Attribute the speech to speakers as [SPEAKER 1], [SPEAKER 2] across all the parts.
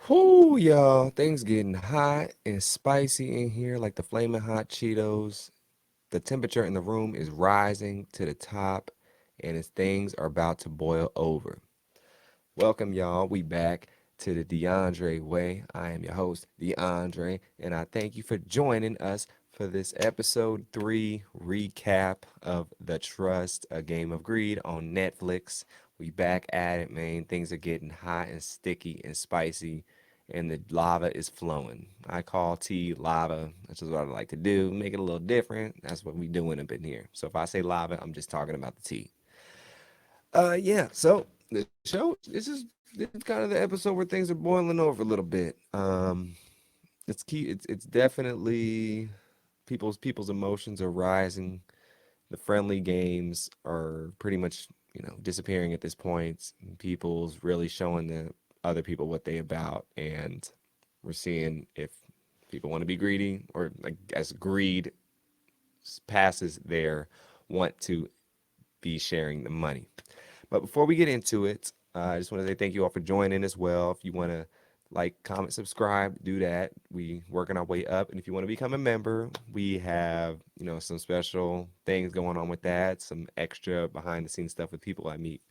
[SPEAKER 1] Whoo, y'all. Things getting hot and spicy in here like the flaming hot Cheetos. The temperature in the room is rising to the top and things are about to boil over. Welcome, y'all. We back to the DeAndre Way. I am your host, DeAndre, and I thank you for joining us for this episode 3 recap of The Trust, a Game of Greed on Netflix. We back at it, man. Things are getting hot and sticky and spicy, and the lava is flowing. I call tea lava. That's just what I like to do. Make it a little different. That's what we doing up in here. So if I say lava, I'm just talking about the tea. Yeah, so the show this is kind of the episode where things are boiling over a little bit. It's key it's definitely people's emotions are rising. The friendly games are pretty much, disappearing at this point. People's really showing the other people what they about, and we're seeing if people want to be greedy or like as greed passes their want to be sharing the money. But before we get into it, I just want to say thank you all for joining as well. If you want to like, comment, subscribe, do that. We working our way up, and if you want to become a member, we have some special things going on with that. Some extra behind the scenes stuff with people I meet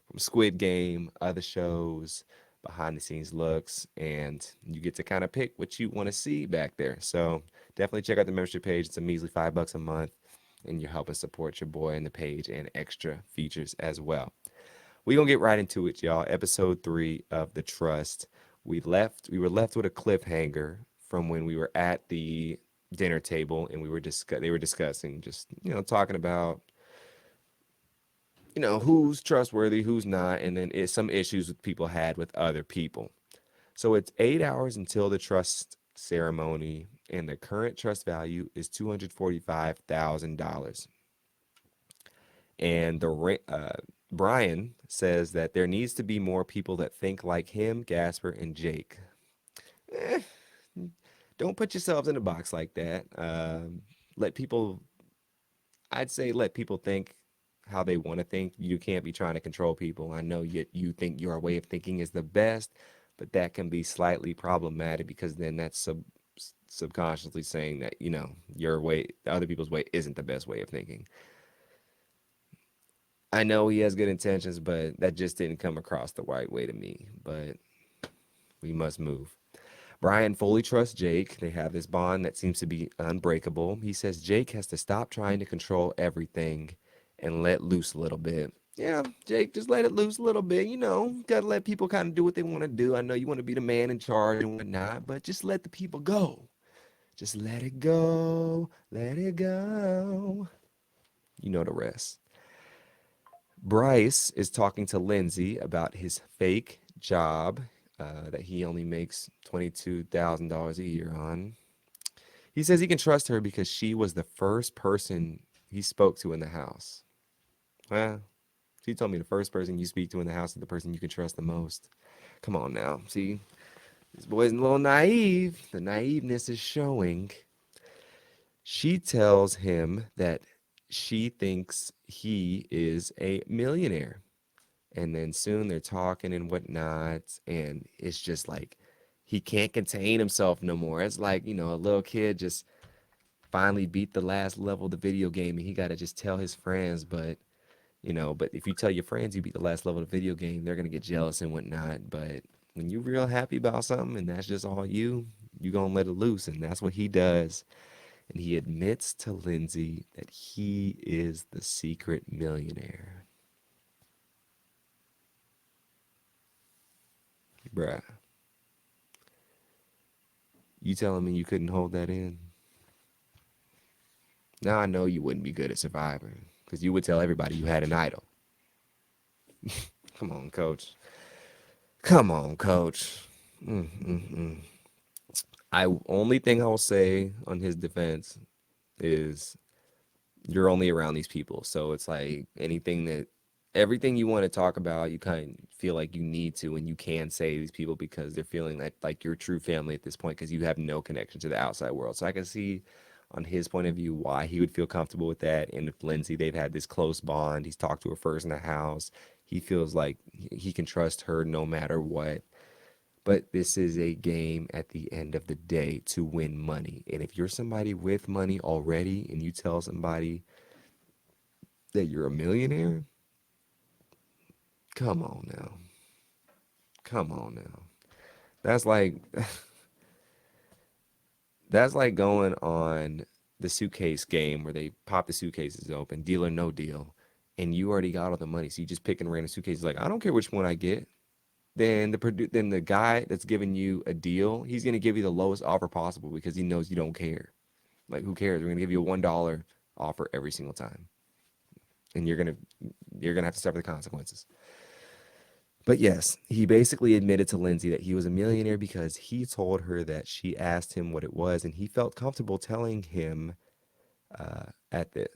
[SPEAKER 1] from Squid Game, other shows, behind the scenes looks, and you get to kind of pick what you want to see back there. So definitely check out the membership page. It's a measly $5 a month, and you're helping support your boy and the page and extra features as well. We gonna get right into it, y'all. Episode 3 of The Trust. We were left with a cliffhanger from when we were at the dinner table and they were discussing, just talking about who's trustworthy, who's not, and then some issues with people had with other people. So it's 8 hours until the trust ceremony, and the current trust value is $245,000. And Brian says that there needs to be more people that think like him, Gasper, and Jake. Eh, don't put yourselves in a box like that. Let people, I'd say, let people think how they want to think. You can't be trying to control people. I know you think your way of thinking is the best, but that can be slightly problematic because then that's subconsciously saying that your way, other people's way, isn't the best way of thinking. I know he has good intentions, but that just didn't come across the right way to me. But we must move. Brian fully trusts Jake. They have this bond that seems to be unbreakable. He says Jake has to stop trying to control everything and let loose a little bit. Yeah, Jake, just let it loose a little bit. Gotta let people kind of do what they want to do. I know you want to be the man in charge and whatnot, but just let the people go. Just let it go. Let it go. You know the rest. Bryce is talking to Lindsay about his fake job that he only makes $22,000 a year on. He says he can trust her because she was the first person he spoke to in the house. Well, she told me the first person you speak to in the house is the person you can trust the most. Come on now. See, this boy's a little naive. The naiveness is showing. She tells him that she thinks he is a millionaire. And then soon they're talking and whatnot, and it's just like he can't contain himself no more. It's like, a little kid just finally beat the last level of the video game and he got to just tell his friends. But if you tell your friends you beat the last level of the video game, they're going to get jealous and whatnot. But when you're real happy about something and that's just all you going to let it loose. And that's what he does. And he admits to Lindsay that he is the secret millionaire. Bruh, you telling me you couldn't hold that in? Now I know you wouldn't be good at Survivor because you would tell everybody you had an idol. Come on, coach. Come on, coach. Mm-mm-mm. I only thing I will say on his defense is you're only around these people, so it's like everything you want to talk about, you kind of feel like you need to, and you can say to these people because they're feeling like your true family at this point because you have no connection to the outside world. So I can see on his point of view why he would feel comfortable with that. And with Lindsay, they've had this close bond. He's talked to her first in the house. He feels like he can trust her no matter what. But this is a game at the end of the day to win money. And if you're somebody with money already and you tell somebody that you're a millionaire, come on now. Come on now. That's like that's like going on the suitcase game where they pop the suitcases open, deal or no deal, and you already got all the money. So you just pick and random suitcases like, I don't care which one I get. Then then the guy that's giving you a deal, he's gonna give you the lowest offer possible because he knows you don't care. Like who cares? We're gonna give you a $1 offer every single time. And you're gonna have to suffer the consequences. But yes, he basically admitted to Lindsay that he was a millionaire because he told her that she asked him what it was, and he felt comfortable at the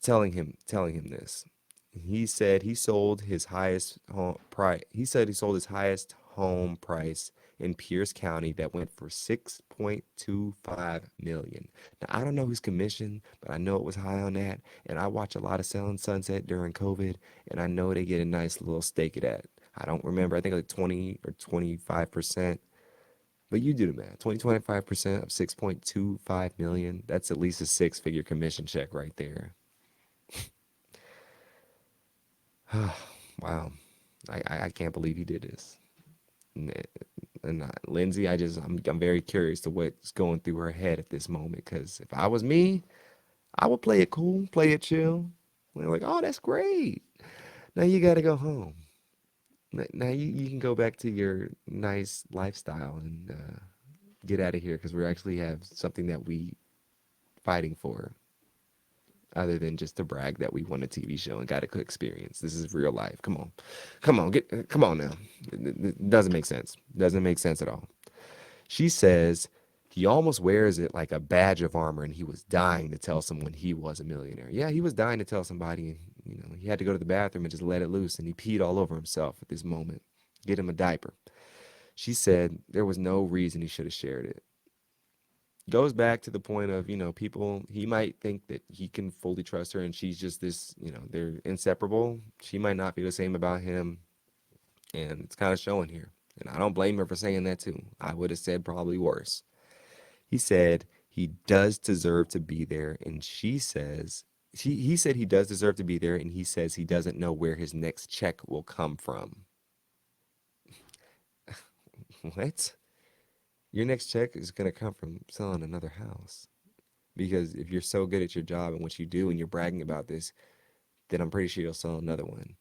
[SPEAKER 1] telling him this. He said he sold his highest home price. He said he sold his highest home price in Pierce County that went for 6.25 million. Now I don't know his commission, but I know it was high on that. And I watch a lot of Selling Sunset during COVID, and I know they get a nice little stake of that. I don't remember. I think like 20 or 25%. But you do the math. 25% of 6.25 million. That's at least a six-figure commission check right there. Wow. I can't believe he did this. And, Lindsay, I'm very curious to what's going through her head at this moment. Because if I was me, I would play it cool, play it chill. We're like, oh, that's great. Now you got to go home. Now you can go back to your nice lifestyle and get out of here because we actually have something that we fighting for other than just to brag that we won a TV show and got a good experience. This is real life. Come on now. It doesn't make sense. Doesn't make sense at all. She says he almost wears it like a badge of armor, and he was dying to tell someone he was a millionaire. Yeah, he was dying to tell somebody. He had to go to the bathroom and just let it loose, and he peed all over himself at this moment. Get him a diaper. She said there was no reason he should have shared it. Goes back to the point of, people, he might think that he can fully trust her and she's just this, they're inseparable. She might not be the same about him. And it's kind of showing here. And I don't blame her for saying that too. I would have said probably worse. He said he does deserve to be there. And he said he does deserve to be there. And he says he doesn't know where his next check will come from. What? Your next check is going to come from selling another house. Because if you're so good at your job and what you do and you're bragging about this, then I'm pretty sure you'll sell another one.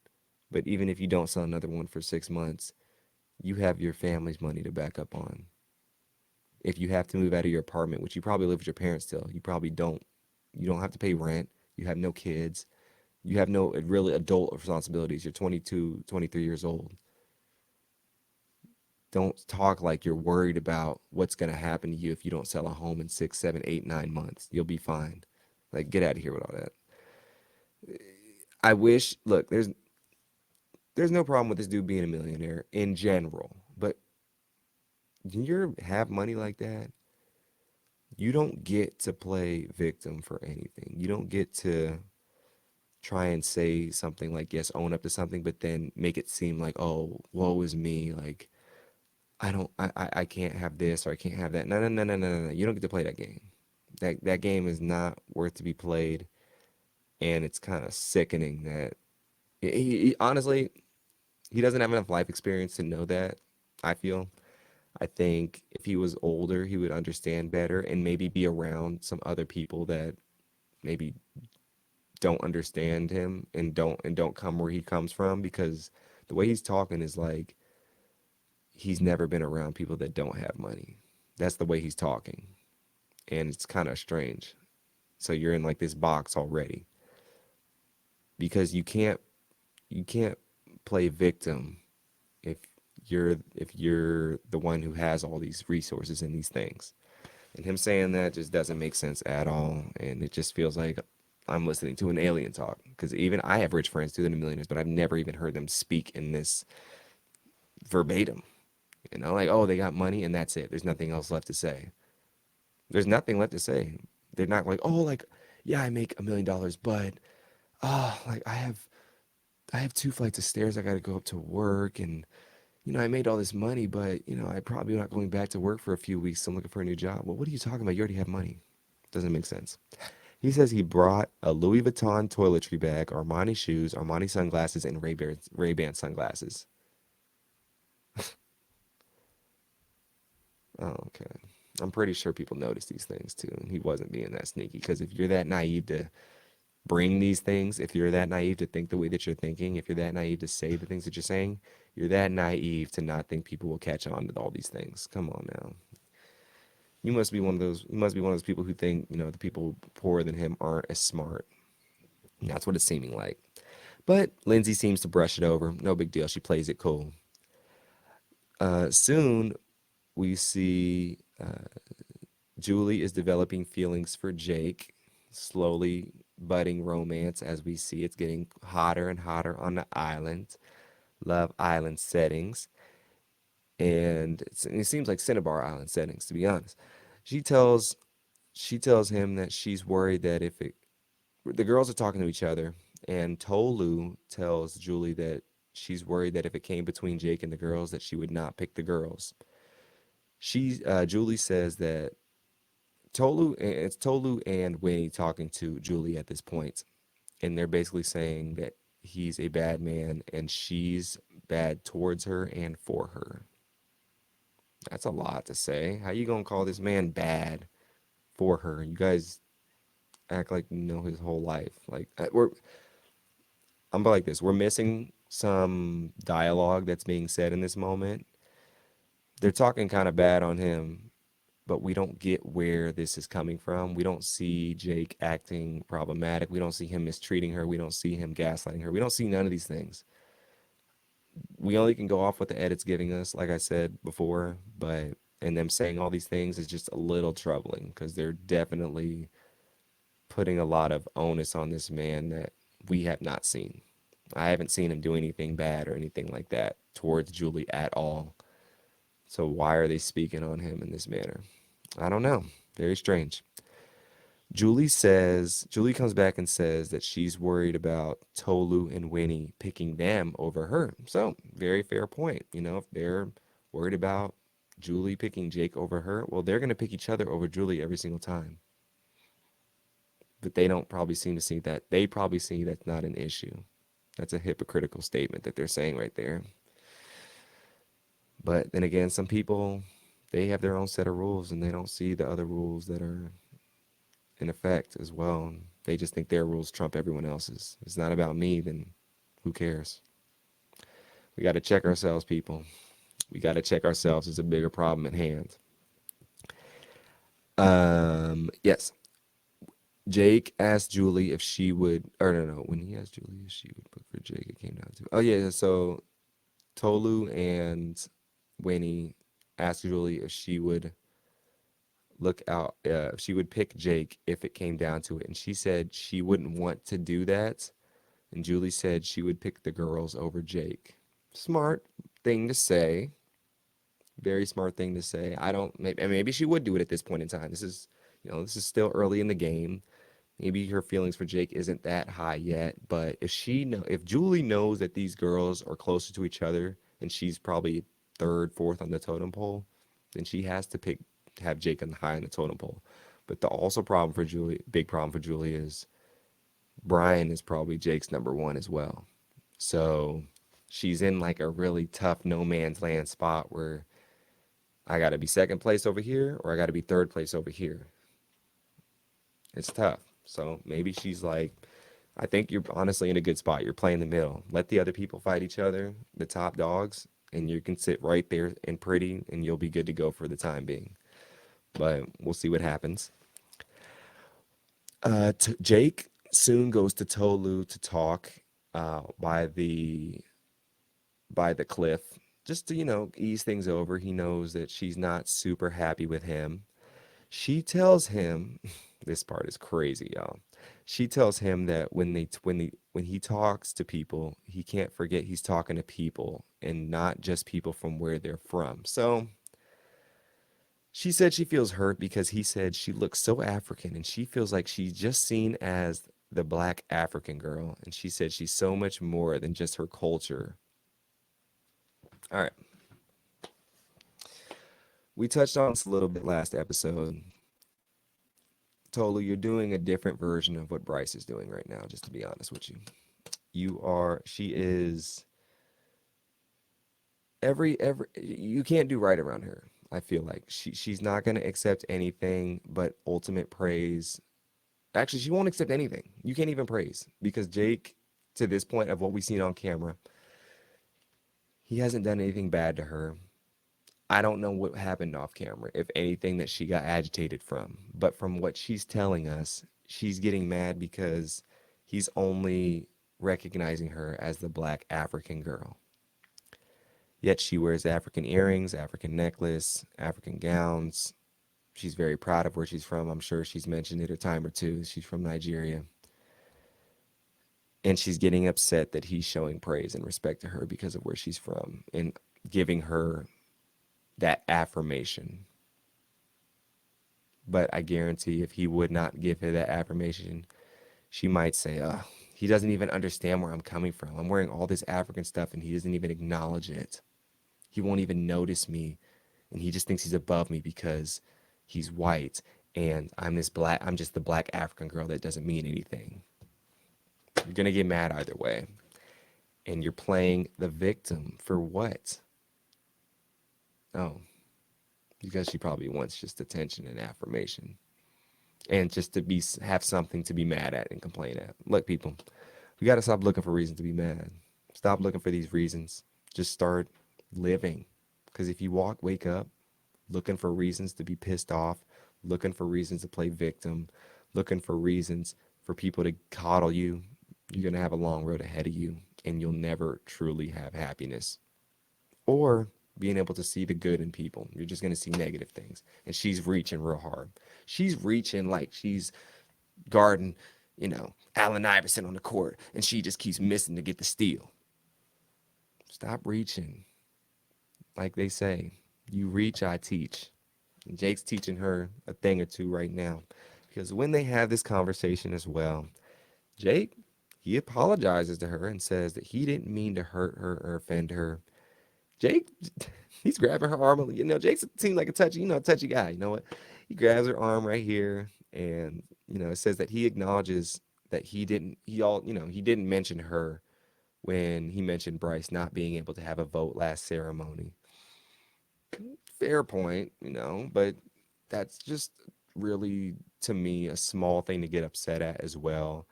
[SPEAKER 1] But even if you don't sell another one for 6 months, you have your family's money to back up on. If you have to move out of your apartment, which you probably live with your parents still, you probably don't. You don't have to pay rent. You have no kids. You have no really adult responsibilities. You're 22, 23 years old. Don't talk like you're worried about what's going to happen to you if you don't sell a home in 6, 7, 8, 9 months. You'll be fine. Like, get out of here with all that. I wish, look, there's no problem with this dude being a millionaire in general, but when you have money like that, you don't get to play victim for anything. You don't get to try and say something like, yes, own up to something, but then make it seem like, oh, woe is me. Like, I can't have this or I can't have that. No, no, no, no, no, no, no. You don't get to play that game. That game is not worth to be played. And it's kind of sickening that honestly, he doesn't have enough life experience to know that, I feel. I think if he was older, he would understand better and maybe be around some other people that maybe don't understand him and don't come where he comes from because the way he's talking is like he's never been around people that don't have money. That's the way he's talking. And it's kind of strange. So you're in like this box already because you can't play victim if you're the one who has all these resources and these things. And him saying that just doesn't make sense at all. And it just feels like I'm listening to an alien talk. Because even I have rich friends too that are millionaires, but I've never even heard them speak in this verbatim. Like, oh, they got money and that's it. There's nothing else left to say. There's nothing left to say. They're not like, oh, like, yeah, I make $1 million, but like I have two flights of stairs I gotta go up to work and I made all this money, but, I probably not going back to work for a few weeks. So I'm looking for a new job. Well, what are you talking about? You already have money. Doesn't make sense. He says he brought a Louis Vuitton toiletry bag, Armani shoes, Armani sunglasses, and Ray-Ban sunglasses. Oh, okay. I'm pretty sure people notice these things too. And he wasn't being that sneaky because if you're that naive to bring these things, if you're that naive to think the way that you're thinking, if you're that naive to say the things that you're saying, you're that naive to not think people will catch on to all these things. Come on now. You must be one of those people who think, the people poorer than him aren't as smart. And that's what it's seeming like. But Lindsay seems to brush it over. No big deal. She plays it cool. Soon we see Julie is developing feelings for Jake, slowly budding romance as we see it's getting hotter and hotter on the island, Love Island settings, and it seems like Cinnabar Island settings, to be honest. She tells she tells him that she's worried that if it the girls are talking to each other, and Tolu tells Julie that she's worried that if it came between Jake and the girls, that she would not pick the girls. Julie says that it's Tolu and Winnie talking to Julie at this point, and they're basically saying that he's a bad man and she's bad towards her and for her. That's a lot to say. How you gonna call this man bad for her? You guys act like you know his whole life. Like I'm like this. We're missing some dialogue that's being said in this moment. They're talking kind of bad on him, but we don't get where this is coming from. We don't see Jake acting problematic. We don't see him mistreating her. We don't see him gaslighting her. We don't see none of these things. We only can go off what the edit's giving us, like I said before, but and them saying all these things is just a little troubling because they're definitely putting a lot of onus on this man that we have not seen. I haven't seen him do anything bad or anything like that towards Julie at all. So why are they speaking on him in this manner? I don't know. Very strange. Julie comes back and says that she's worried about Tolu and Winnie picking them over her. So, very fair point. If they're worried about Julie picking Jake over her, well, they're going to pick each other over Julie every single time. But they don't probably seem to see that. They probably see that's not an issue. That's a hypocritical statement that they're saying right there. But then again, some people, they have their own set of rules and they don't see the other rules that are in effect as well. They just think their rules trump everyone else's. If it's not about me, then who cares? We got to check ourselves, people. We got to check ourselves. There's a bigger problem at hand. Yes. Jake asked Julie if she would, or no. When he asked Julie if she would book for Jake, it came down to, oh yeah. So Tolu and Winnie asked Julie if she would if she would pick Jake if it came down to it, and she said she wouldn't want to do that. And Julie said she would pick the girls over Jake. Smart thing to say. Very smart thing to say. I don't. Maybe she would do it at this point in time. This is still early in the game. Maybe her feelings for Jake isn't that high yet. But if Julie knows that these girls are closer to each other, and she's probably third, fourth on the totem pole, then she has to have Jake on the high on the totem pole. But the also problem for Julie, big problem for Julie is Brian is probably Jake's number one as well. So she's in like a really tough no man's land spot where I got to be second place over here or I got to be third place over here. It's tough. So maybe she's like, I think you're honestly in a good spot. You're playing the middle. Let the other people fight each other, the top dogs, and you can sit right there and pretty, and you'll be good to go for the time being. But we'll see what happens. Jake soon goes to Tolu to talk by the cliff, just to ease things over. He knows that she's not super happy with him. She tells him, this part is crazy, y'all. She tells him that when he talks to people, he can't forget he's talking to people and not just people from where they're from. So she said she feels hurt because he said she looks so African and she feels like she's just seen as the black African girl. And she said she's so much more than just her culture. All right. We touched on this a little bit last episode. Tolu, you're doing a different version of what Bryce is doing right now, just to be honest with you. She is you can't do right around her. I feel like she's not going to accept anything but ultimate praise. Actually, she won't accept anything. You can't even praise because Jake, to this point of what we've seen on camera, he hasn't done anything bad to her. I don't know what happened off camera, if anything that she got agitated from. But from what she's telling us, she's getting mad because he's only recognizing her as the black African girl. Yet she wears African earrings, African necklace, African gowns. She's very proud of where she's from. I'm sure she's mentioned it a time or two. She's from Nigeria. And she's getting upset that he's showing praise and respect to her because of where she's from and giving her that affirmation. But I guarantee if he would not give her that affirmation, she might say, oh, he doesn't even understand where I'm coming from. I'm wearing all this African stuff and he doesn't even acknowledge it. He won't even notice me. And he just thinks he's above me because he's white. And I'm just the black African girl that doesn't mean anything. You're going to get mad either way. And you're playing the victim for what? Oh, because she probably wants just attention and affirmation. And just to have something to be mad at and complain at. Look, people, we got to stop looking for reasons to be mad. Stop looking for these reasons. Just start living. Because if you wake up looking for reasons to be pissed off, looking for reasons to play victim, looking for reasons for people to coddle you, you're going to have a long road ahead of you and you'll never truly have happiness or being able to see the good in people. You're just going to see negative things. And she's reaching real hard. She's reaching like she's guarding, Allen Iverson on the court and she just keeps missing to get the steal. Stop reaching. Like they say, you reach, I teach. And Jake's teaching her a thing or two right now. Because when they have this conversation as well, Jake, he apologizes to her and says that he didn't mean to hurt her or offend her. Jake, he's grabbing her arm. Jake seems like a touchy guy. You know what? He grabs her arm right here. And, it says that he acknowledges that he didn't mention her when he mentioned Bryce not being able to have a vote last ceremony. Fair point, but that's just really, to me, a small thing to get upset at as well.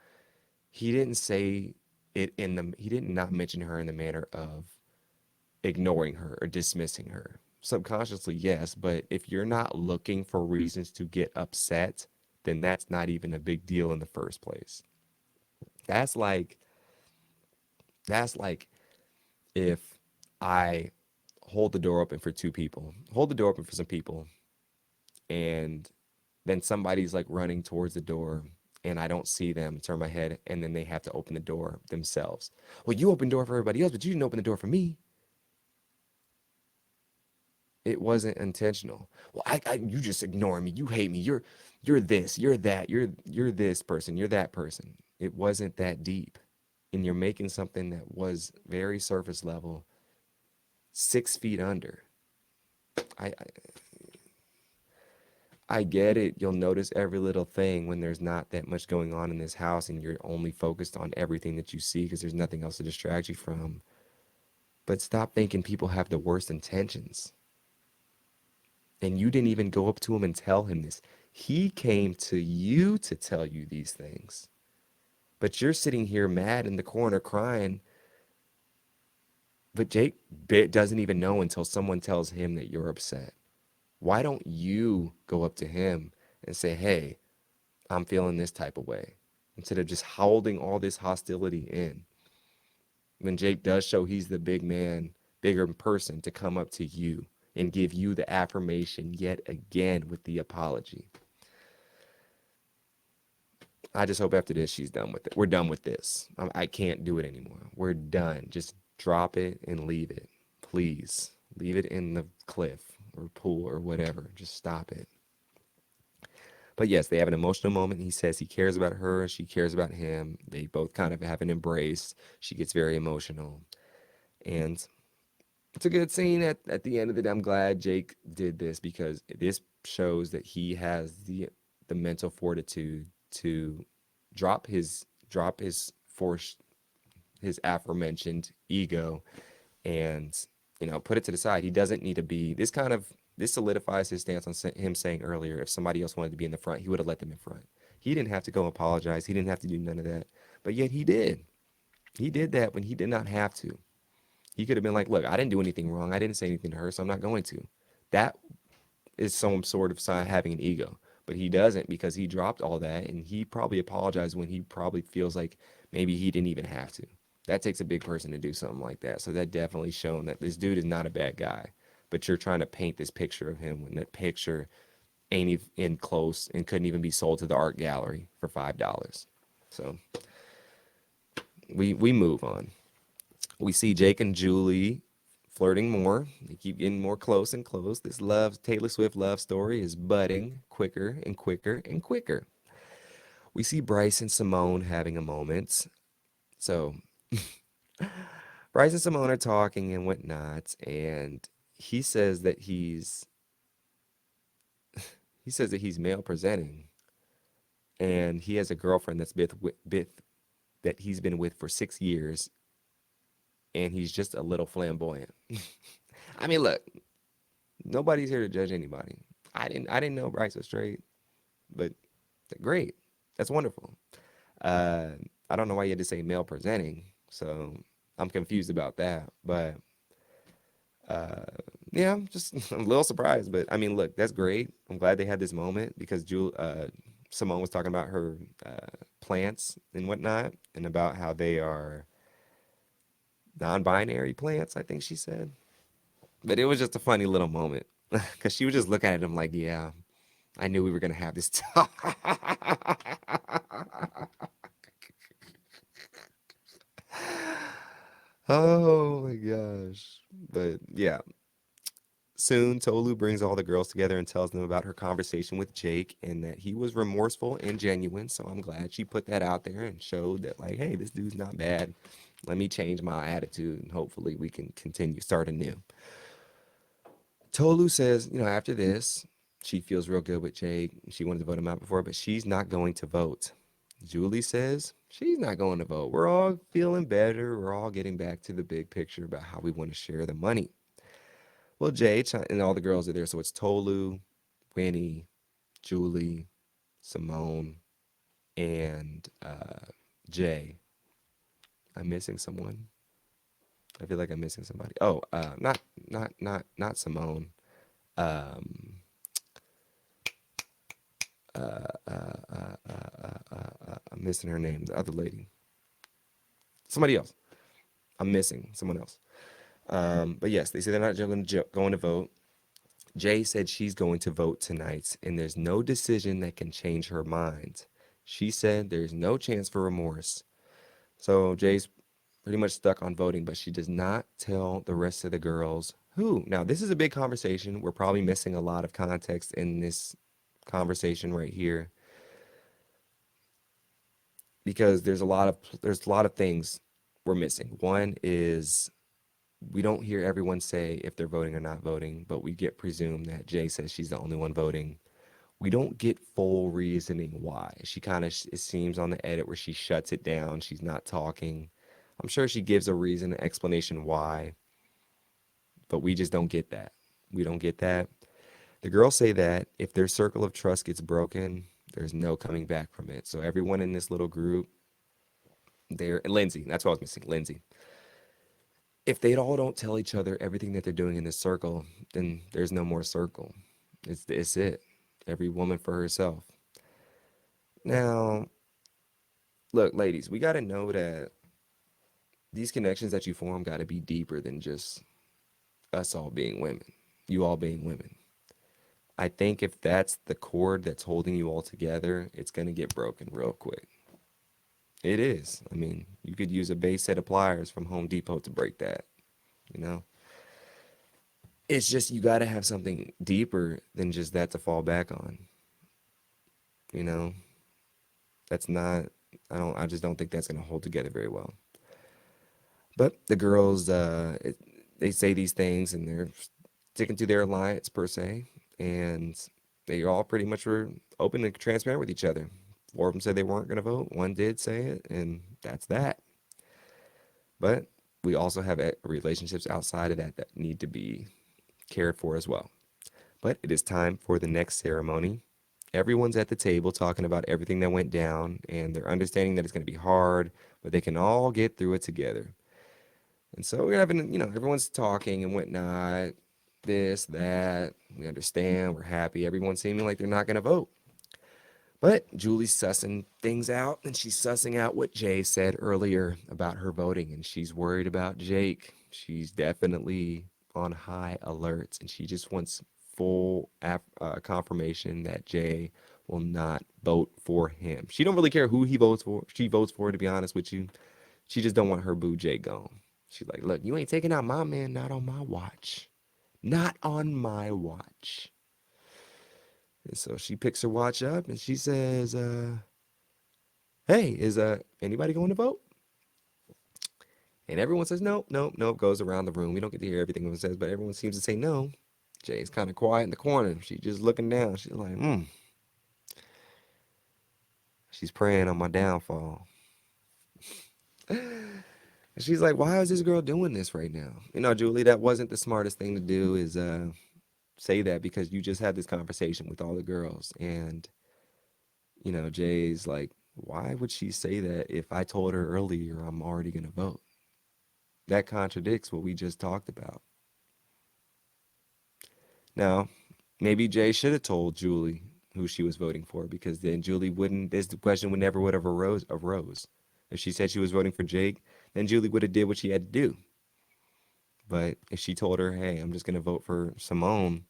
[SPEAKER 1] He didn't say he did not mention her in the manner of ignoring her or dismissing her. Subconsciously, yes, but if you're not looking for reasons to get upset, then that's not even a big deal in the first place. That's like if I hold the door open for some people, and then somebody's like running towards the door and I don't see them, turn my head, and then they have to open the door themselves. Well, you opened the door for everybody else, but you didn't open the door for me. It wasn't intentional. Well, you just ignore me. You hate me. You're this, you're that, you're this person, you're that person. It wasn't that deep. And you're making something that was very surface level 6 feet under. I, I get it. You'll notice every little thing when there's not that much going on in this house and you're only focused on everything that you see because there's nothing else to distract you from. But stop thinking people have the worst intentions. And you didn't even go up to him and tell him this. He came to you to tell you these things. But you're sitting here mad in the corner crying. But Jake doesn't even know until someone tells him that you're upset. Why don't you go up to him and say, hey, I'm feeling this type of way, instead of just holding all this hostility in? When Jake does show he's the bigger person to come up to you and give you the affirmation yet again with the apology. I just hope after this she's done with it. We're done with this. I can't do it anymore. We're done. Just drop it and leave it. Please leave it in the cliff or pool or whatever. Just stop it. But yes, they have an emotional moment. He says he cares about her. She cares about him. They both kind of have an embrace. She gets very emotional. And It's a good scene at the end of the day. I'm glad Jake did this because this shows that he has the mental fortitude to drop his force his aforementioned ego and put it to the side. He doesn't need to be this solidifies his stance on him saying earlier if somebody else wanted to be in the front, he would have let them in front. He didn't have to go apologize. He didn't have to do none of that. But yet he did. He did that when he did not have to. He could have been like, "Look, I didn't do anything wrong. I didn't say anything to her, so I'm not going to." That is some sort of sign of having an ego. But he doesn't because he dropped all that and he probably apologized when he probably feels like maybe he didn't even have to. That takes a big person to do something like that. So that definitely shown that this dude is not a bad guy. But you're trying to paint this picture of him when that picture ain't even in close and couldn't even be sold to the art gallery for $5. So we move on. We see Jake and Julie flirting more. They keep getting more close and close. This love Taylor Swift love story is budding quicker and quicker and quicker. We see Bryce and Simone having a moment. So Bryce and Simone are talking and whatnot, and he says that he's male presenting, and he has a girlfriend that he's been with for 6 years, and he's just a little flamboyant. I mean, look, nobody's here to judge anybody. I didn't know Bryce was straight, but great. That's wonderful. Uh, I don't know why you had to say male presenting, so I'm confused about that. But uh, yeah, I'm just I'm a little surprised. But I mean, look, that's great. I'm glad they had this moment because Simone was talking about her plants and whatnot, and about how they are non-binary plants. I think she said. But it was just a funny little moment because she was just looking at him like, "Yeah, I knew we were gonna have this talk." Oh my gosh. But yeah, soon Tolu brings all the girls together and tells them about her conversation with Jake and that he was remorseful and genuine. So I'm glad she put that out there and showed that, like, hey, this dude's not bad. Let me change my attitude and hopefully we can continue, start anew. Tolu says, after this, she feels real good with Jake. She wanted to vote him out before, but she's not going to vote. Julie says she's not going to vote. We're all feeling better. We're all getting back to the big picture about how we want to share the money. Well, and all the girls are there. So it's Tolu, Winnie, Julie, Simone, and Jay. I'm missing someone. I feel like I'm missing somebody. Oh, not Simone. Um, I'm missing her name. The other lady. Somebody else. I'm missing someone else. But yes, they say they're not going to vote. Jay said she's going to vote tonight, and there's no decision that can change her mind. She said there's no chance for remorse. So Jay's pretty much stuck on voting, but she does not tell the rest of the girls who. Now, this is a big conversation. We're probably missing a lot of context in this conversation right here because there's a lot of things we're missing. One is we don't hear everyone say if they're voting or not voting, but we get presumed that Jay says she's the only one voting. We don't get full reasoning why. She kind of, it seems on the edit where she shuts it down. She's not talking. I'm sure she gives a reason, an explanation why, but we just don't get that. We don't get that. The girls say that if their circle of trust gets broken, there's no coming back from it. So everyone in this little group, Lindsay, that's what I was missing, Lindsay. If they all don't tell each other everything that they're doing in this circle, then there's no more circle. It's it. Every woman for herself. Now, look, ladies, we got to know that these connections that you form got to be deeper than just us all being women, you all being women. I think if that's the cord that's holding you all together, it's going to get broken real quick. It is. I mean, you could use a base set of pliers from Home Depot to break that, you know? It's just you got to have something deeper than just that to fall back on, you know? That's not, I just don't think that's going to hold together very well. But the girls, they say these things and they're sticking to their alliance per se, and they all pretty much were open and transparent with each other. Four of them said they weren't going to vote. One did say it, and that's that. But we also have relationships outside of that that need to be cared for as well. But it is time for the next ceremony. Everyone's at the table talking about everything that went down, and they're understanding that it's going to be hard, but they can all get through it together. And so we're having, everyone's talking and whatnot, this, that. We understand, we're happy. Everyone's seeming like they're not going to vote. But Julie's sussing things out, and she's sussing out what Jay said earlier about her voting, and she's worried about Jake. She's definitely on high alert, and she just wants full confirmation that Jay will not vote for him. She don't really care who he votes for. She votes for, to be honest with you. She just don't want her boo Jay gone. She's like, look, you ain't taking out my man, not on my watch. Not on my watch. And so she picks her watch up and she says, hey, is anybody going to vote? And everyone says nope, nope, nope, goes around the room. We don't get to hear everything everyone says, but everyone seems to say no. Jay's kind of quiet in the corner. She's just looking down. She's like, she's praying on my downfall. And she's like, why is this girl doing this right now? Julie, that wasn't the smartest thing to do is say that because you just had this conversation with all the girls. And, Jay's like, why would she say that if I told her earlier I'm already going to vote? That contradicts what we just talked about. Now, maybe Jay should have told Julie who she was voting for because then Julie wouldn't, this question would have arose. If she said she was voting for Jake, then Julie would have did what she had to do. But if she told her, hey, I'm just going to vote for Simone,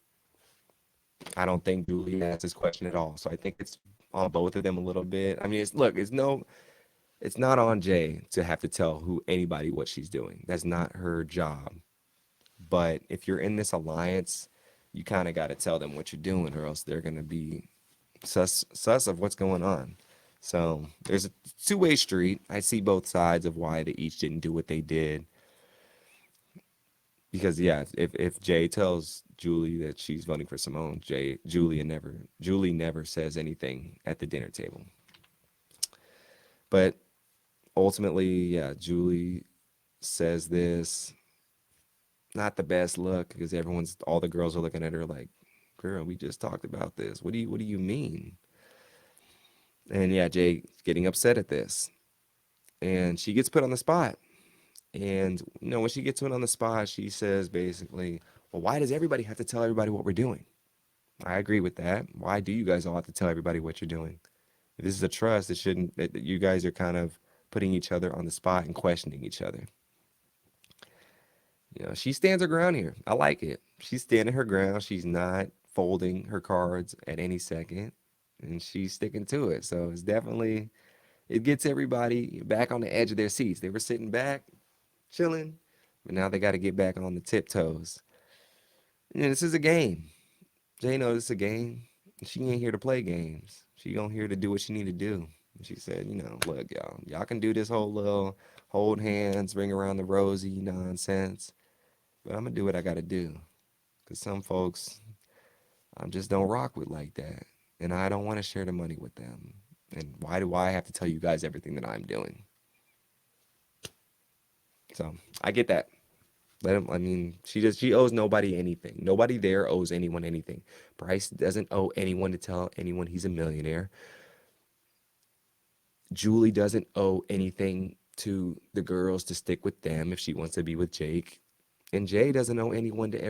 [SPEAKER 1] I don't think Julie asked this question at all. So I think it's on both of them a little bit. I mean, it's not on Jay to have to tell anybody what she's doing. That's not her job. But if you're in this alliance, you kind of got to tell them what you're doing, or else they're gonna be sus of what's going on. So there's a two-way street. I see both sides of why they each didn't do what they did. Because yeah, if Jay tells Julie that she's voting for Simone, Julie never says anything at the dinner table. But ultimately, yeah, Julie says this. Not the best look because all the girls are looking at her like, girl, we just talked about this. What do you mean? And yeah, Jay getting upset at this. And she gets put on the spot. And when she gets put on the spot, she says basically, well, why does everybody have to tell everybody what we're doing? I agree with that. Why do you guys all have to tell everybody what you're doing? If this is a trust, it shouldn't that you guys are kind of putting each other on the spot and questioning each other. She stands her ground here. I like it. She's standing her ground. She's not folding her cards at any second, and she's sticking to it. So it gets everybody back on the edge of their seats. They were sitting back, chilling, but now they got to get back on the tiptoes. And this is a game. Jay knows it's a game. She ain't here to play games. She gonna here to do what she need to do. And she said, look, y'all can do this whole little hold hands, ring around the rosy nonsense. But I'm gonna do what I gotta do. Cause some folks I just don't rock with like that. And I don't want to share the money with them. And why do I have to tell you guys everything that I'm doing? So I get that. She owes nobody anything. Nobody there owes anyone anything. Bryce doesn't owe anyone to tell anyone he's a millionaire. Julie doesn't owe anything to the girls to stick with them if she wants to be with Jake. And Jay doesn't owe anyone to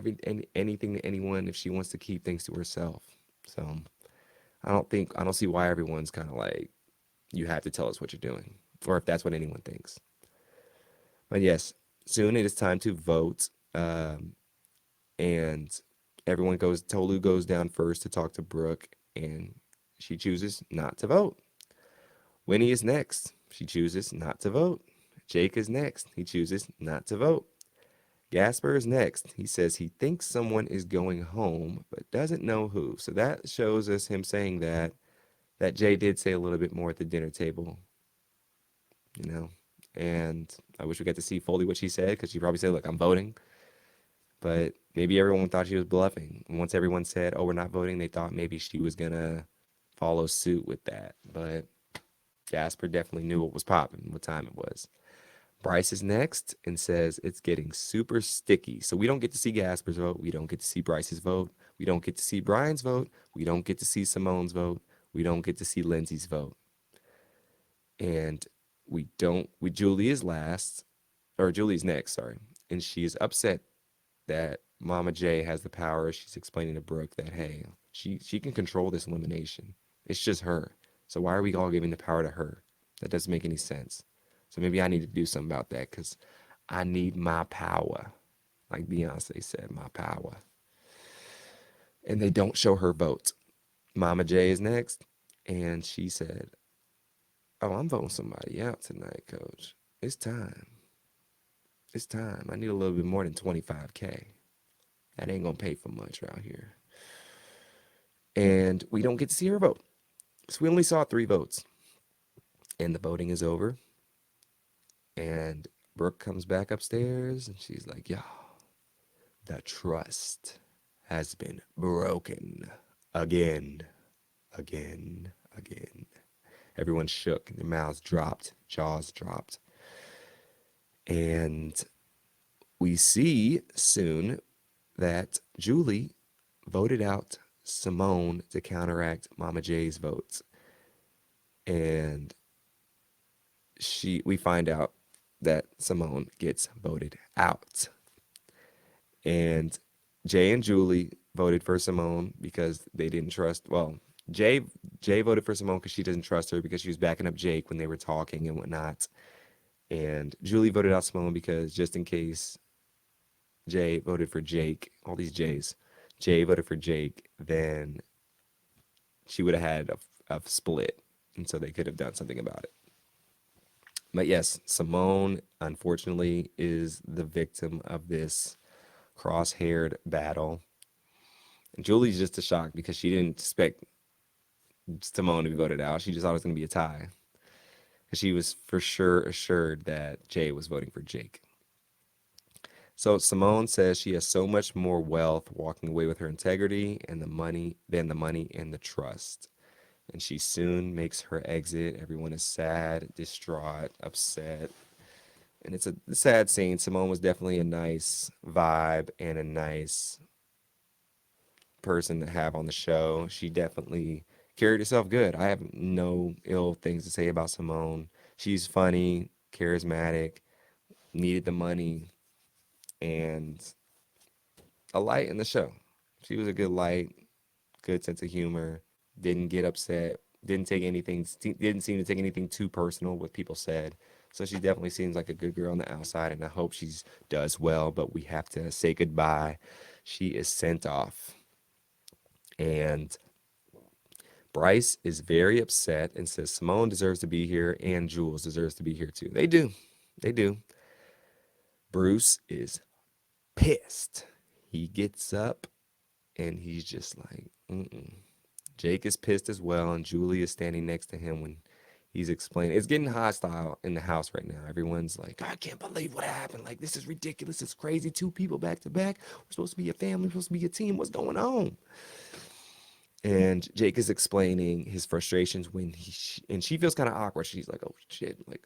[SPEAKER 1] anything to anyone if she wants to keep things to herself. So I don't see why everyone's kind of like, you have to tell us what you're doing, or if that's what anyone thinks. But yes, soon it is time to vote. And Tolu goes down first to talk to Brooke, and she chooses not to vote. Winnie is next. She chooses not to vote. Jake is next. He chooses not to vote. Gasper is next. He says he thinks someone is going home, but doesn't know who. So that shows us him saying that Jay did say a little bit more at the dinner table, you know. And I wish we got to see fully what she said because she probably said, "Look, I'm voting." But maybe everyone thought she was bluffing. And once everyone said, "Oh, we're not voting," they thought maybe she was gonna follow suit with that. But Jasper definitely knew what was popping, what time it was. Bryce is next and says it's getting super sticky. So we don't get to see Gasper's vote. We don't get to see Bryce's vote. We don't get to see Brian's vote. We don't get to see Simone's vote. We don't get to see Lindsay's vote. And Julie is last, or Julie's next, sorry. And she is upset that Mama J has the power. She's explaining to Brooke that, hey, she can control this elimination. It's just her. So why are we all giving the power to her? That doesn't make any sense. So maybe I need to do something about that because I need my power. Like Beyonce said, my power. And they don't show her vote. Mama J is next. And she said, oh, I'm voting somebody out tonight, coach. It's time. It's time. I need a little bit more than 25K. That ain't going to pay for much around here. And we don't get to see her vote. So we only saw 3 votes. And the voting is over. And Brooke comes back upstairs and she's like, yo, the trust has been broken again, again, again. Everyone shook, their mouths dropped, jaws dropped. And we see soon that Julie voted out Simone to counteract Mama J's votes. And we find out that Simone gets voted out. And Jay and Julie voted for Simone because they didn't trust, well, Jay voted for Simone because she doesn't trust her because she was backing up Jake when they were talking and whatnot. And Julie voted out Simone because just in case Jay voted for Jake, all these Jays, Jay voted for Jake, then she would have had a split. And so they could have done something about it. But yes, Simone, unfortunately, is the victim of this cross-haired battle. And Julie's just a shock because she didn't expect Simone to be voted out. She just thought it was going to be a tie. Because she was for sure assured that Jay was voting for Jake. So Simone says she has so much more wealth walking away with her integrity and the money than the money and the trust. And she soon makes her exit. Everyone is sad, distraught, upset. And it's a sad scene. Simone was definitely a nice vibe and a nice person to have on the show. She definitely carried herself good. I have no ill things to say about Simone. She's funny, charismatic, needed the money, and a light in the show. She was a good light, good sense of humor, didn't get upset, didn't seem to take anything too personal what people said. So she definitely seems like a good girl on the outside, and I hope she does well, but we have to say goodbye. She is sent off. And Bryce is very upset and says Simone deserves to be here and Jules deserves to be here too. They do. They do. Bruce is pissed. He gets up and he's just like, mm-mm. Jake is pissed as well, and Julie is standing next to him when he's explaining. It's getting hostile in the house right now. Everyone's like, I can't believe what happened. Like, this is ridiculous. It's crazy. 2 people back to back. We're supposed to be a family. We're supposed to be a team. What's going on? And Jake is explaining his frustrations when and she feels kind of awkward. She's like, oh shit, like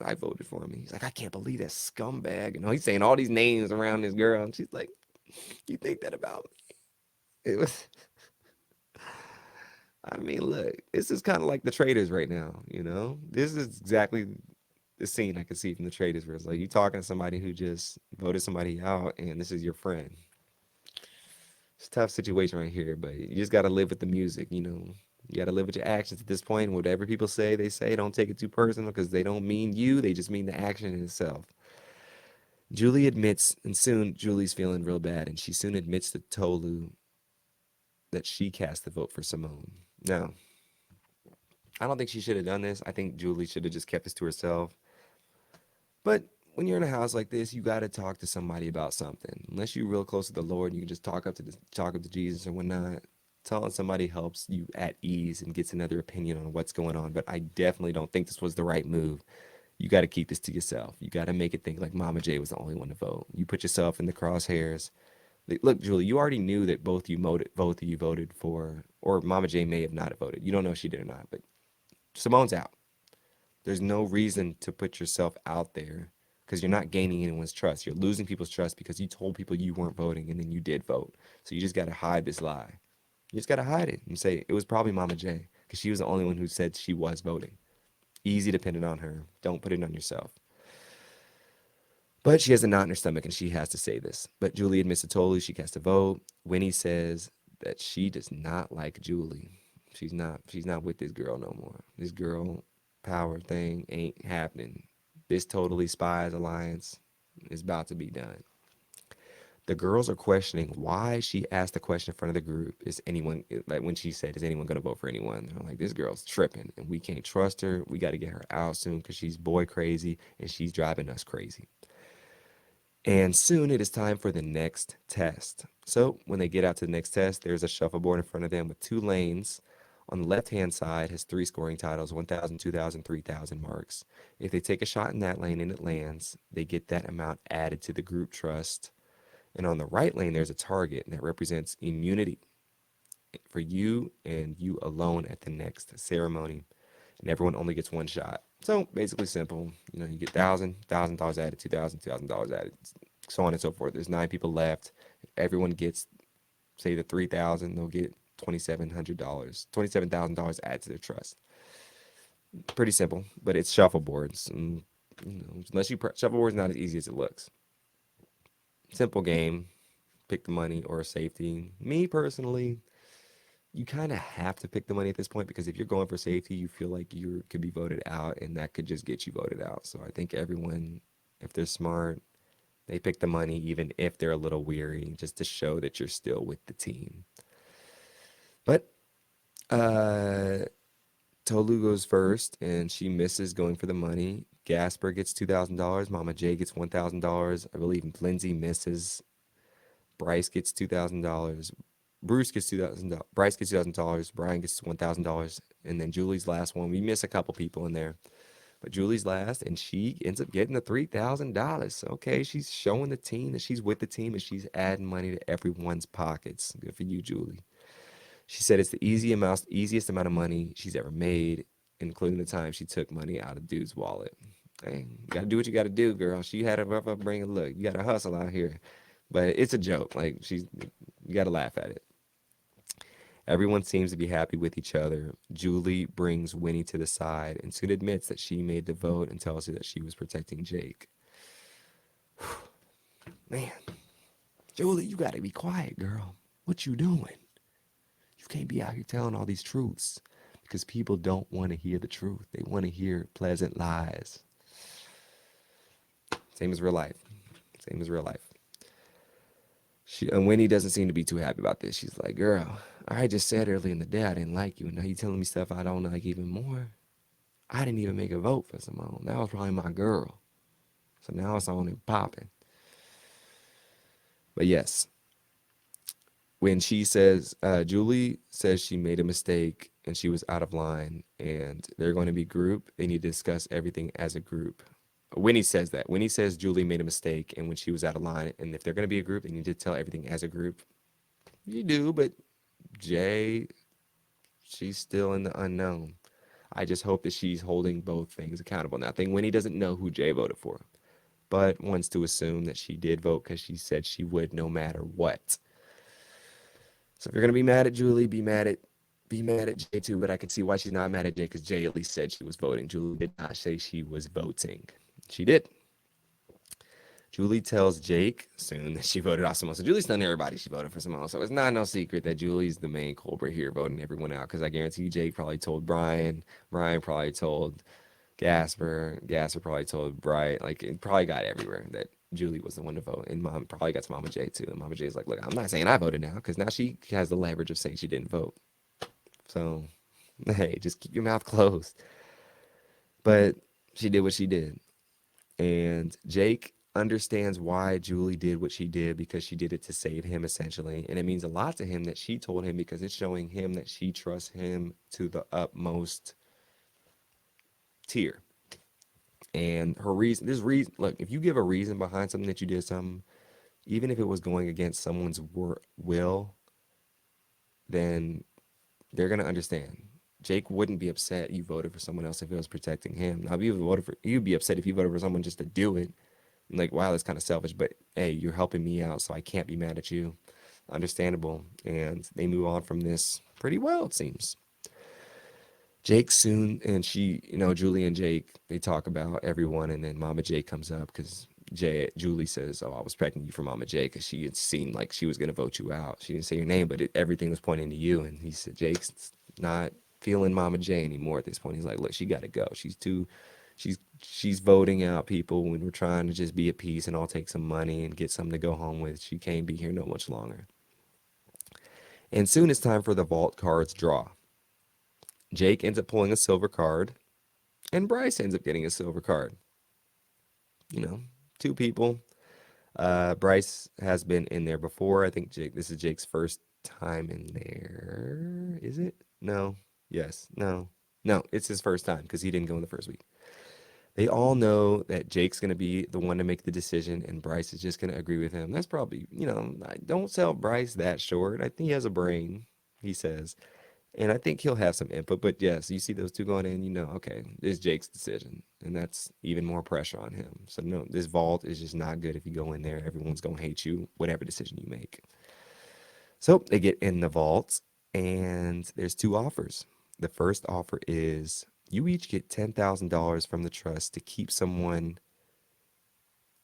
[SPEAKER 1] I voted for him. He's like, I can't believe that scumbag. You know, he's saying all these names around this girl. And she's like, you think that about me? It was, I mean, look, this is kind of like the Traders right now, you know? This is exactly the scene I can see from the Traders where it's like you talking to somebody who just voted somebody out and this is your friend. It's a tough situation right here, but you just got to live with the music, you know? You got to live with your actions at this point. Whatever people say, they say. Don't take it too personal because they don't mean you. They just mean the action in itself. Julie admits, and soon Julie's feeling real bad, and she soon admits to Tolu that she cast the vote for Simone. Now, I don't think she should have done this. I think Julie should have just kept this to herself. But when you're in a house like this, you got to talk to somebody about something. Unless you're real close to the Lord, you can just talk up to Jesus or whatnot. Telling somebody helps you at ease and gets another opinion on what's going on. But I definitely don't think this was the right move. You got to keep this to yourself. You got to make it think like Mama J was the only one to vote. You put yourself in the crosshairs. Look, Julie, you already knew that both of you voted for, or Mama J may have not have voted. You don't know if she did or not, but Simone's out. There's no reason to put yourself out there because you're not gaining anyone's trust. You're losing people's trust because you told people you weren't voting and then you did vote. So you just got to hide this lie. You just got to hide it and say it was probably Mama J because she was the only one who said she was voting. Easy to pin it on her. Don't put it on yourself. But she has a knot in her stomach and she has to say this. But Julie admits to totally she has to vote. Winnie says that she does not like Julie. She's not with this girl no more. This girl power thing ain't happening. This totally spies alliance is about to be done. The girls are questioning why she asked the question in front of the group. Is anyone, like when she said, is anyone going to vote for anyone? They're like, this girl's tripping and we can't trust her. We got to get her out soon because she's boy crazy and she's driving us crazy. And soon it is time for the next test. So when they get out to the next test, there's a shuffleboard in front of them with two lanes. On the left-hand side has three scoring titles, 1,000, 2,000, 3,000 marks. If they take a shot in that lane and it lands, they get that amount added to the group trust. And on the right lane, there's a target that represents immunity for you and you alone at the next ceremony. And everyone only gets one shot. So basically simple. You get $1,000 added, $2,000 added, so on and so forth. There's 9 people left. If everyone gets, say, the 3,000, they'll get $27,000 added to their trust. Pretty simple, but it's shuffleboards. And, unless shuffleboard's not as easy as it looks. Simple game. Pick the money or safety. Me personally, you kind of have to pick the money at this point because if you're going for safety, you feel like you could be voted out and that could just get you voted out. So I think everyone, if they're smart, they pick the money even if they're a little weary just to show that you're still with the team. But uh Tolu goes first and she misses going for the money. Gasper gets $2,000. Mama J gets $1,000. I believe Lindsay misses. Bryce gets $2,000. Bruce gets $2,000. Bryce gets $2,000. Brian gets $1,000. And then Julie's last one. We miss a couple people in there. But Julie's last, and she ends up getting the $3,000. Okay, she's showing the team that she's with the team and she's adding money to everyone's pockets. Good for you, Julie. She said it's the easiest amount of money she's ever made, including the time she took money out of dude's wallet. Hey, you gotta do what you gotta do, girl. She had a rough upbringing. Look, you gotta hustle out here. But it's a joke. Like you gotta laugh at it. Everyone seems to be happy with each other. Julie brings Winnie to the side and soon admits that she made the vote and tells her that she was protecting Jake. Man, Julie, you gotta be quiet, girl. What you doing? You can't be out here telling all these truths because people don't want to hear the truth. They want to hear pleasant lies. Same as real life. Same as real life. And Winnie doesn't seem to be too happy about this. She's like, girl, I just said earlier in the day I didn't like you, and now you telling me stuff I don't like even more. I didn't even make a vote for Simone. That was probably my girl. So now it's on and popping. But yes, when she says, Julie says she made a mistake and she was out of line and they're going to be group, they need to discuss everything as a group. Winnie says that. Winnie says Julie made a mistake and when she was out of line, and if they're going to be a group, they need to tell everything as a group. You do, but Jay, she's still in the unknown. I just hope that she's holding both things accountable. Now, I think Winnie doesn't know who Jay voted for, but wants to assume that she did vote because she said she would no matter what. So if you're gonna be mad at Julie, be mad at Jay too. But I can see why she's not mad at Jay because Jay at least said she was voting. Julie did not say she was voting. She did. Julie tells Jake soon that she voted off Simone. So Julie's telling everybody she voted for Simone. So it's not no secret that Julie's the main culprit here, voting everyone out. Because I guarantee you, Jake probably told Brian. Brian probably told Gasper. Gasper probably told Brian. Like it probably got everywhere that Julie was the one to vote. And Mom probably got to Mama J too. And Mama J's like, look, I'm not saying I voted now because now she has the leverage of saying she didn't vote. So hey, just keep your mouth closed. But she did what she did. And Jake understands why Julie did what she did because she did it to save him essentially. And it means a lot to him that she told him because it's showing him that she trusts him to the utmost tier. And her reason, look, if you give a reason behind something that you did something, even if it was going against someone's will, then they're gonna understand. Jake wouldn't be upset you voted for someone else if it was protecting him. Now, if you voted for, you'd be upset if you voted for someone just to do it. Like, wow, that's kind of selfish. But hey, you're helping me out, so I can't be mad at you. Understandable. And they move on from this pretty well, it seems. Jake soon, and she, Julie and Jake, they talk about everyone, and then Mama Jake comes up because Julie says, "Oh, I was pregnant you for Mama Jake," because she had seen like she was gonna vote you out. She didn't say your name, but everything was pointing to you. And he said, "Jake's not feeling Mama J anymore at this point." He's like, "Look, she got to go. She's voting out people when we're trying to just be at peace and all take some money and get something to go home with. She can't be here no much longer." And soon it's time for the vault cards draw. Jake ends up pulling a silver card, and Bryce ends up getting a silver card. You know, two people. Bryce has been in there before. I think this is Jake's first time in there. Is it? No. Yes. No. No, it's his first time because he didn't go in the first week. They all know that Jake's going to be the one to make the decision and Bryce is just going to agree with him. That's probably, I don't sell Bryce that short. I think he has a brain, he says. And I think he'll have some input. But yes, you see those two going in, okay, it's Jake's decision. And that's even more pressure on him. So, no, this vault is just not good if you go in there. Everyone's going to hate you, whatever decision you make. So they get in the vault, and there's two offers. The first offer is you each get $10,000 from the trust to keep someone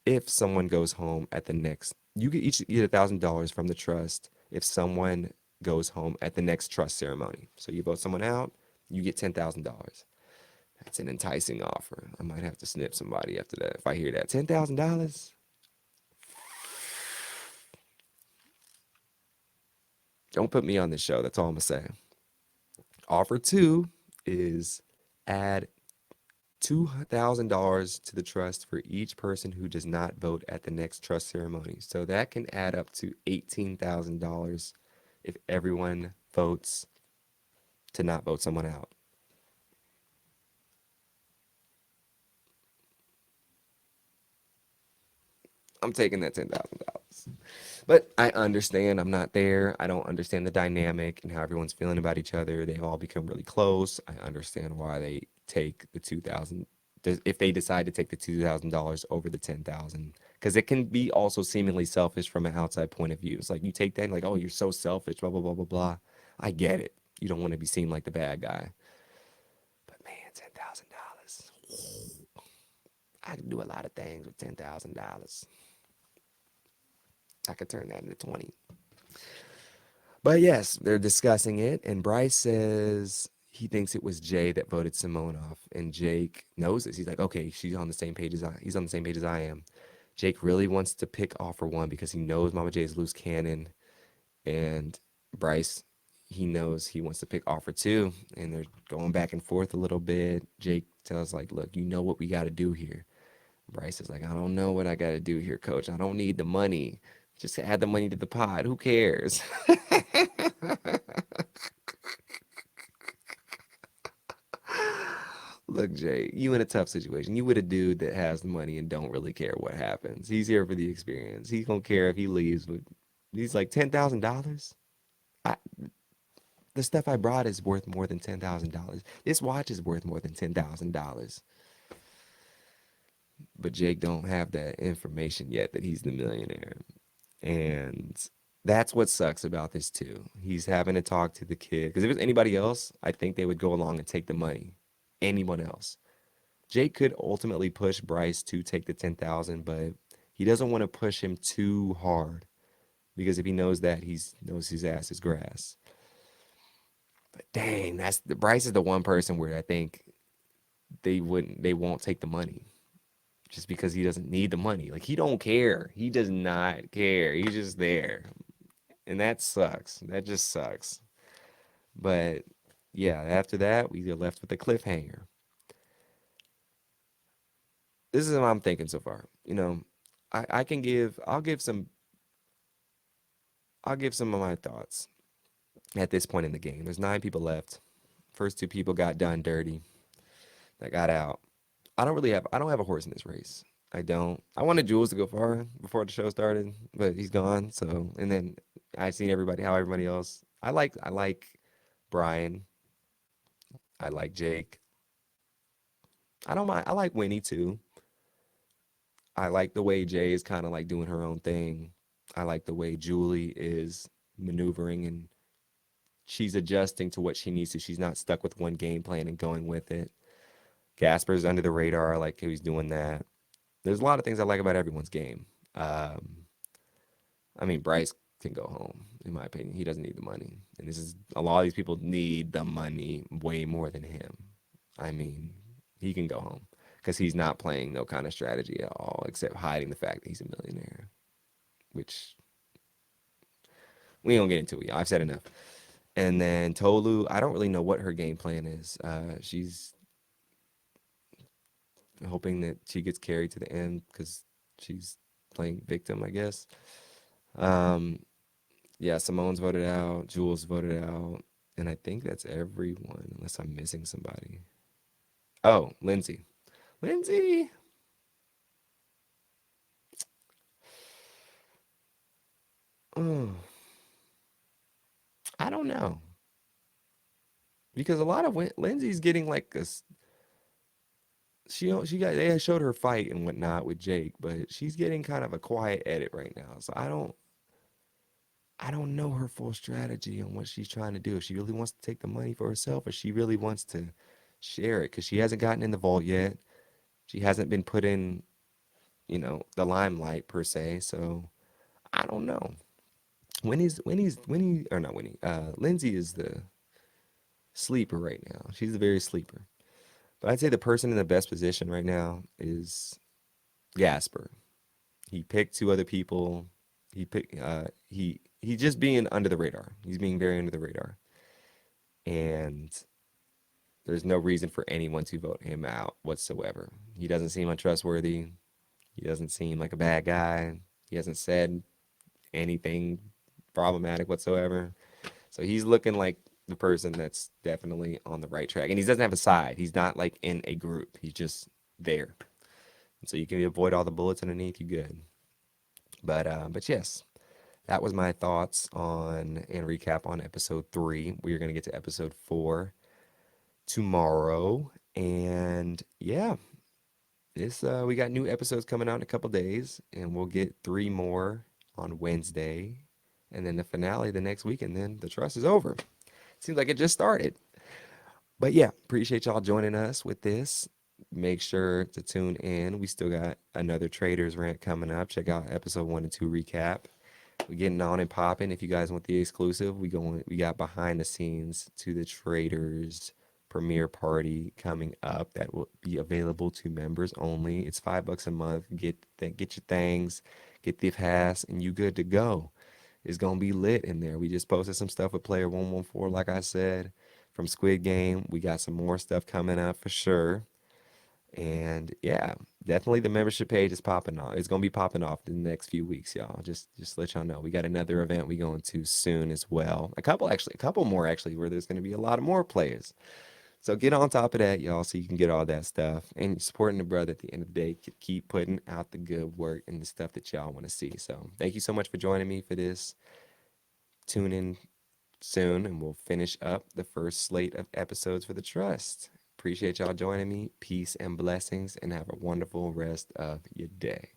[SPEAKER 1] if someone goes home at the next. You get each get $1,000 from the trust if someone goes home at the next trust ceremony. So you vote someone out, you get $10,000. That's an enticing offer. I might have to snip somebody after that if I hear that. $10,000? Don't put me on this show. That's all I'm gonna say. Offer two is add $2,000 to the trust for each person who does not vote at the next trust ceremony. So that can add up to $18,000 if everyone votes to not vote someone out. I'm taking that $10,000. But I understand I'm not there. I don't understand the dynamic and how everyone's feeling about each other. They've all become really close. I understand why they take the 2,000 if they decide to take the $2,000 over the 10,000 because it can be also seemingly selfish from an outside point of view. It's like you take that and like, oh, you're so selfish, blah blah blah blah blah. I get it. You don't want to be seen like the bad guy. But man, $10,000. I can do a lot of things with $10,000. I could turn that into 20. But yes, they're discussing it, and Bryce says he thinks it was Jay that voted Simone off, and Jake knows this. He's like, okay, she's on the same page as I. He's on the same page as I am. Jake really wants to pick off for one because he knows Mama J is loose cannon, and Bryce, he knows he wants to pick off for two, and they're going back and forth a little bit. Jake tells like, look, you know what we got to do here. Bryce is like, I don't know what I got to do here, coach. I don't need the money. Just add the money to the pot. Who cares? Look, Jay, you in a tough situation. You with a dude that has the money and don't really care what happens. He's here for the experience. He's gonna care if he leaves with. He's like $10,000. I the stuff I brought is worth more than $10,000. This watch is worth more than $10,000. But Jake don't have that information yet that he's the millionaire. And that's what sucks about this too. He's having to talk to the kid because if it was anybody else, I think they would go along and take the money. Anyone else. Jake could ultimately push Bryce to take the 10,000, but he doesn't want to push him too hard because if he knows that, he knows his ass is grass. But dang, that's the Bryce is the one person where I think they won't take the money just because he doesn't need the money. Like he don't care. He does not care. He's just there. And that sucks. That just sucks. But yeah, after that, we are left with a cliffhanger. This is what I'm thinking so far. I can give I'll give some of my thoughts at this point in the game. There's 9 people left. First 2 people got done dirty. That got out. I don't have a horse in this race. I don't. I wanted Jules to go far before the show started, but he's gone. So, and then I've seen everybody, how everybody else. I like Brian. I like Jake. I don't mind. I like Winnie too. I like the way Jay is kind of like doing her own thing. I like the way Julie is maneuvering and she's adjusting to what she needs to. She's not stuck with one game plan and going with it. Gasper's under the radar. I like how he's doing that. There's a lot of things I like about everyone's game. Um, I mean, Bryce can go home, in my opinion. He doesn't need the money. And this is a lot of these people need the money way more than him. I mean, he can go home because he's not playing no kind of strategy at all, except hiding the fact that he's a millionaire, which we don't get into it. I've said enough. And then Tolu, I don't really know what her game plan is. She's hoping that she gets carried to the end because she's playing victim, I guess. Um, yeah, Simone's voted out, Jules voted out, and I think that's everyone, unless I'm missing somebody. Oh, Lindsay. Lindsay, oh, I don't know because a lot of Lindsay's getting like she got they showed her fight and whatnot with Jake, but she's getting kind of a quiet edit right now. So I don't know her full strategy on what she's trying to do. If she really wants to take the money for herself, or she really wants to share it, because she hasn't gotten in the vault yet. She hasn't been put in, the limelight per se. So I don't know. Winnie or not Winnie. Lindsay is the sleeper right now. She's a very sleeper. But I'd say the person in the best position right now is Gasper. He picked two other people. He's just being under the radar. He's being very under the radar. And there's no reason for anyone to vote him out whatsoever. He doesn't seem untrustworthy. He doesn't seem like a bad guy. He hasn't said anything problematic whatsoever. So he's looking like the person that's definitely on the right track. And he doesn't have a side. He's not like in a group. He's just there. So you can avoid all the bullets underneath. You good. But yes, that was my thoughts on and recap on episode 3. We are gonna get to episode 4 tomorrow, and yeah, this we got new episodes coming out in a couple days, and we'll get 3 more on Wednesday, and then the finale the next week, and then the trust is over. Seems like it just started. But yeah, appreciate y'all joining us with this. Make sure to tune in. We still got another Traders rant coming up. Check out episode 1 and 2 recap. We're getting on and popping. If you guys want the exclusive, we got behind the scenes to the Traders premiere party coming up that will be available to members only. It's $5 a month. Get your things, get the pass, and you good to go. It's gonna be lit in there. We just posted some stuff with Player 114, like I said, from Squid Game. We got some more stuff coming up for sure. And yeah, definitely the membership page is popping off. It's gonna be popping off in the next few weeks, y'all. Just let y'all know. We got another event we going to soon as well. A couple more actually, where there's gonna be a lot of more players. So get on top of that, y'all, so you can get all that stuff and supporting the brother at the end of the day. Keep putting out the good work and the stuff that y'all want to see. So thank you so much for joining me for this. Tune in soon and we'll finish up the first slate of episodes for the Trust. Appreciate y'all joining me. Peace and blessings, and have a wonderful rest of your day.